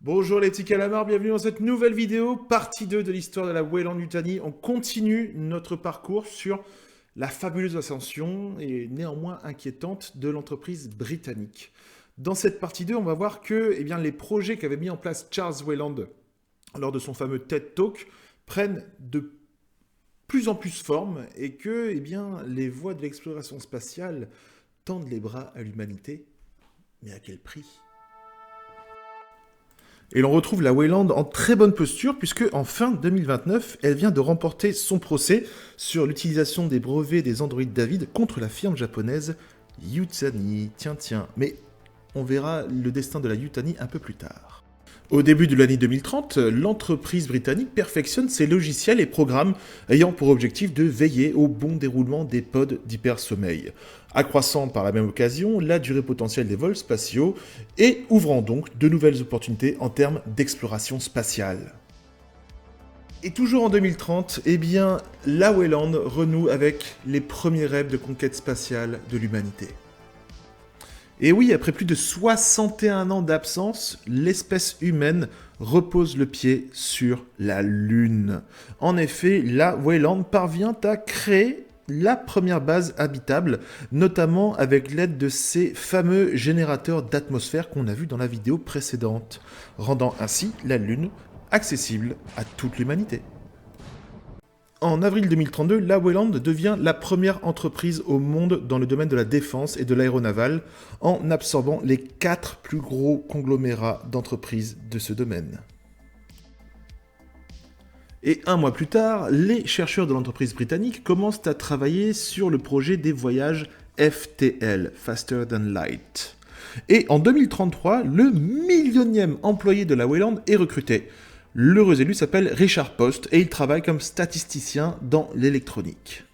Bonjour les petits calamars, bienvenue dans cette nouvelle vidéo, partie 2 de l'histoire de la Weyland-Yutani. On continue notre parcours sur la fabuleuse ascension et néanmoins inquiétante de l'entreprise britannique. Dans cette partie 2, on va voir que les projets qu'avait mis en place Charles Weyland lors de son fameux TED Talk prennent de plus en plus forme et que les voies de l'exploration spatiale tendent les bras à l'humanité. Mais à quel prix ? Et l'on retrouve la Weyland en très bonne posture puisque en fin 2029, elle vient de remporter son procès sur l'utilisation des brevets des androïdes David contre la firme japonaise Yutani. Tiens. Mais on verra le destin de la Yutani un peu plus tard. Au début de l'année 2030, l'entreprise britannique perfectionne ses logiciels et programmes ayant pour objectif de veiller au bon déroulement des pods d'hypersommeil, accroissant par la même occasion la durée potentielle des vols spatiaux et ouvrant donc de nouvelles opportunités en termes d'exploration spatiale. Et toujours en 2030, la Weyland renoue avec les premiers rêves de conquête spatiale de l'humanité. Et oui, après plus de 61 ans d'absence, l'espèce humaine repose le pied sur la Lune. En effet, la Weyland parvient à créer la première base habitable, notamment avec l'aide de ces fameux générateurs d'atmosphère qu'on a vus dans la vidéo précédente, rendant ainsi la Lune accessible à toute l'humanité. En avril 2032, la Weyland devient la première entreprise au monde dans le domaine de la défense et de l'aéronaval, en absorbant les 4 plus gros conglomérats d'entreprises de ce domaine. Et un mois plus tard, les chercheurs de l'entreprise britannique commencent à travailler sur le projet des voyages FTL, Faster Than Light. Et en 2033, le millionième employé de la Weyland est recruté. L'heureux élu s'appelle Richard Post et il travaille comme statisticien dans l'électronique.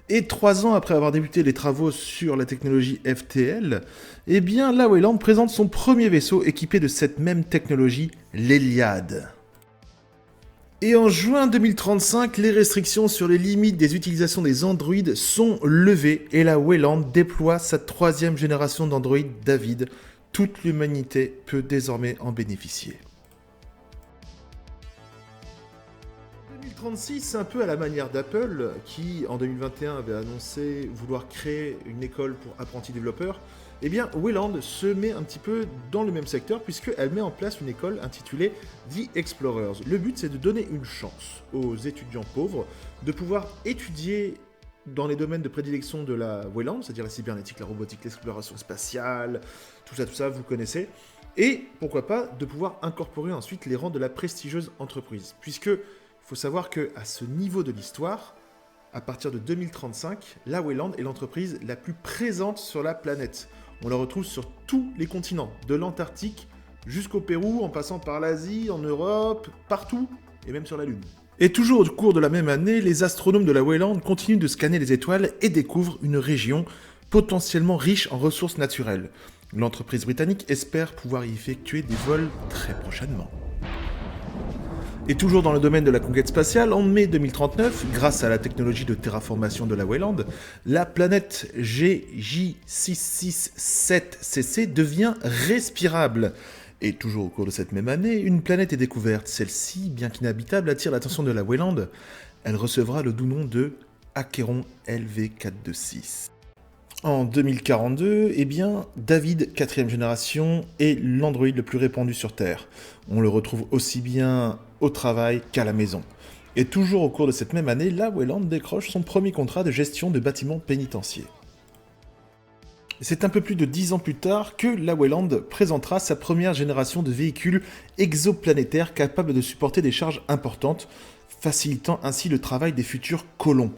Et 3 ans après avoir débuté les travaux sur la technologie FTL, la Weyland présente son premier vaisseau équipé de cette même technologie, l'Héliade. Et en juin 2035, les restrictions sur les limites des utilisations des androïdes sont levées et la Weyland déploie sa 3e génération d'androïdes David. Toute l'humanité peut désormais en bénéficier. 2036, un peu à la manière d'Apple, qui en 2021 avait annoncé vouloir créer une école pour apprentis développeurs, Weyland se met un petit peu dans le même secteur puisqu'elle met en place une école intitulée The Explorers. Le but, c'est de donner une chance aux étudiants pauvres de pouvoir étudier dans les domaines de prédilection de la Weyland, c'est-à-dire la cybernétique, la robotique, l'exploration spatiale, tout ça, vous connaissez, et pourquoi pas de pouvoir incorporer ensuite les rangs de la prestigieuse entreprise, puisque il faut savoir qu'à ce niveau de l'histoire, à partir de 2035, la Weyland est l'entreprise la plus présente sur la planète. On la retrouve sur tous les continents, de l'Antarctique jusqu'au Pérou, en passant par l'Asie, en Europe, partout, et même sur la Lune. Et toujours au cours de la même année, les astronomes de la Weyland continuent de scanner les étoiles et découvrent une région potentiellement riche en ressources naturelles. L'entreprise britannique espère pouvoir y effectuer des vols très prochainement. Et toujours dans le domaine de la conquête spatiale, en mai 2039, grâce à la technologie de terraformation de la Weyland, la planète GJ667cc devient respirable. Et toujours au cours de cette même année, une planète est découverte. Celle-ci, bien qu'inhabitable, attire l'attention de la Weyland. Elle recevra le doux nom de Acheron LV426. En 2042, David, 4e génération, est l'androïde le plus répandu sur Terre. On le retrouve aussi bien au travail qu'à la maison. Et toujours au cours de cette même année, la Weyland décroche son premier contrat de gestion de bâtiments pénitentiaires. C'est un peu plus de 10 ans plus tard que la Weyland présentera sa première génération de véhicules exoplanétaires capables de supporter des charges importantes, facilitant ainsi le travail des futurs colons.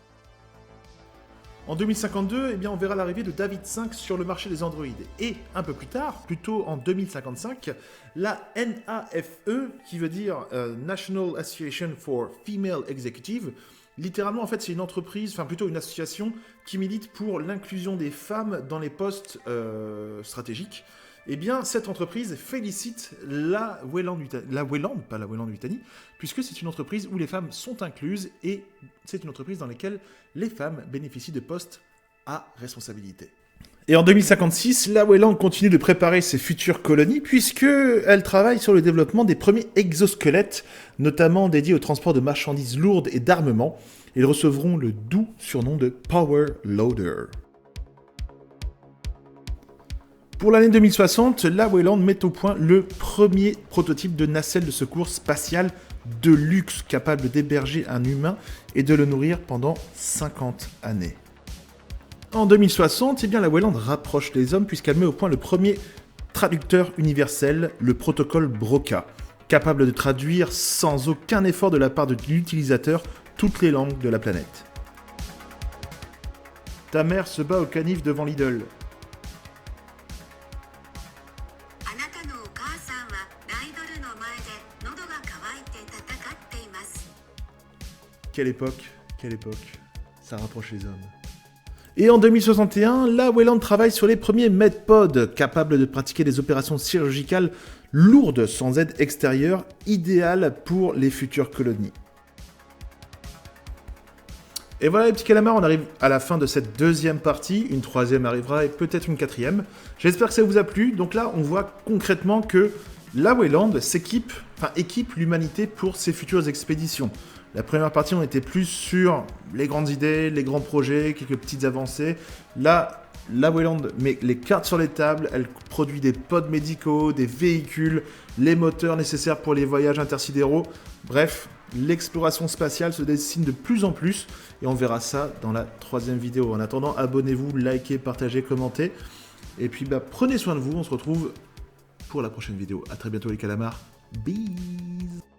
En 2052, on verra l'arrivée de David 5 sur le marché des androïdes. Et un peu plus tard, plutôt en 2055, la NAFE, qui veut dire National Association for Female Executive, littéralement, en fait, c'est une entreprise, enfin plutôt une association qui milite pour l'inclusion des femmes dans les postes stratégiques. Cette entreprise félicite la Weyland, pas la Weyland-Yutani, puisque c'est une entreprise où les femmes sont incluses et c'est une entreprise dans laquelle les femmes bénéficient de postes à responsabilité. Et en 2056, la Wayland continue de préparer ses futures colonies puisqu'elle travaille sur le développement des premiers exosquelettes, notamment dédiés au transport de marchandises lourdes et d'armement. Ils recevront le doux surnom de Power Loader. Pour l'année 2060, la Wayland met au point le premier prototype de nacelle de secours spatial de luxe capable d'héberger un humain et de le nourrir pendant 50 années. En 2060, la Wayland rapproche les hommes puisqu'elle met au point le premier traducteur universel, le protocole Broca, capable de traduire sans aucun effort de la part de l'utilisateur toutes les langues de la planète. Ta mère se bat au canif devant Lidl. Quelle époque, ça rapproche les hommes. Et en 2061, la Wayland travaille sur les premiers MedPods, capables de pratiquer des opérations chirurgicales lourdes sans aide extérieure, idéales pour les futures colonies. Et voilà les petits calamars, on arrive à la fin de cette deuxième partie, une troisième arrivera et peut-être une quatrième. J'espère que ça vous a plu, donc là on voit concrètement que la Wayland équipe l'humanité pour ses futures expéditions. La première partie, on était plus sur les grandes idées, les grands projets, quelques petites avancées. Là, la Wayland met les cartes sur les tables, elle produit des pods médicaux, des véhicules, les moteurs nécessaires pour les voyages intersidéraux. Bref, l'exploration spatiale se dessine de plus en plus et on verra ça dans la troisième vidéo. En attendant, abonnez-vous, likez, partagez, commentez. Et puis, prenez soin de vous, on se retrouve pour la prochaine vidéo. A très bientôt les calamars. Bisous.